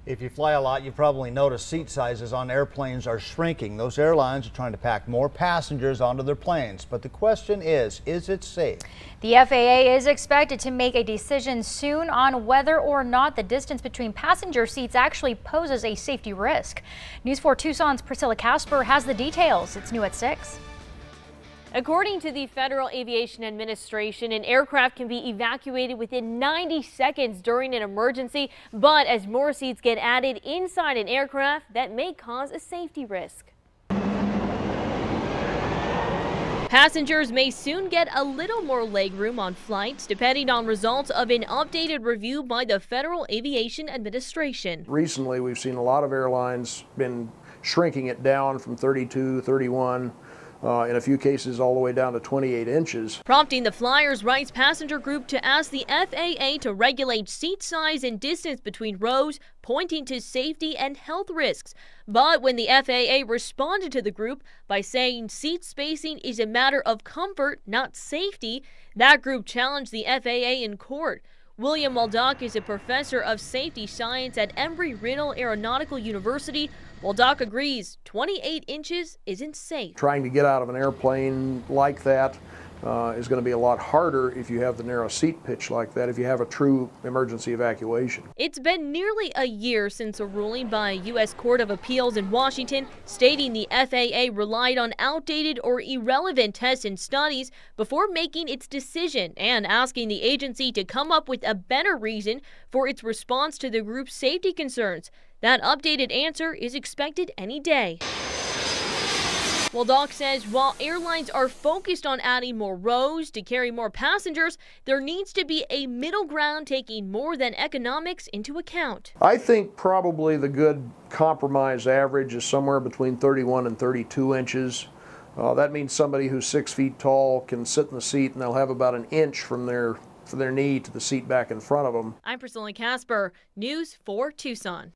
If you fly a lot, you probably noticed seat sizes on airplanes are shrinking. Those airlines are trying to pack more passengers onto their planes. But the question is it safe? The FAA is expected to make a decision soon on whether or not the distance between passenger seats actually poses a safety risk. News 4 Tucson's Priscilla Casper has the details. It's new at 6. According to the Federal Aviation Administration, an aircraft can be evacuated within 90 seconds during an emergency, but as more seats get added inside an aircraft, that may cause a safety risk. Passengers may soon get a little more legroom on flights, depending on results of an updated review by the Federal Aviation Administration. Recently, we've seen a lot of airlines been shrinking it down from 32, 31, in a few cases all the way down to 28 inches. Prompting the Flyers Rights Passenger Group to ask the FAA to regulate seat size and distance between rows, pointing to safety and health risks. But when the FAA responded to the group by saying seat spacing is a matter of comfort, not safety, that group challenged the FAA in court. William Waldock is a professor of safety science at Embry-Riddle Aeronautical University. Waldock agrees 28 inches isn't safe. Trying to get out of an airplane like that is going to be a lot harder if you have the narrow seat pitch like that, if you have a true emergency evacuation. It's been nearly a year since a ruling by a U.S. Court of Appeals in Washington stating the FAA relied on outdated or irrelevant tests and studies before making its decision and asking the agency to come up with a better reason for its response to the group's safety concerns. That updated answer is expected any day. Waldock says while airlines are focused on adding more rows to carry more passengers, there needs to be a middle ground taking more than economics into account. I think probably the good compromise average is somewhere between 31 and 32 inches. That means somebody who's 6 feet tall can sit in the seat and they'll have about an inch from their knee to the seat back in front of them. I'm Priscilla Casper, News 4 Tucson.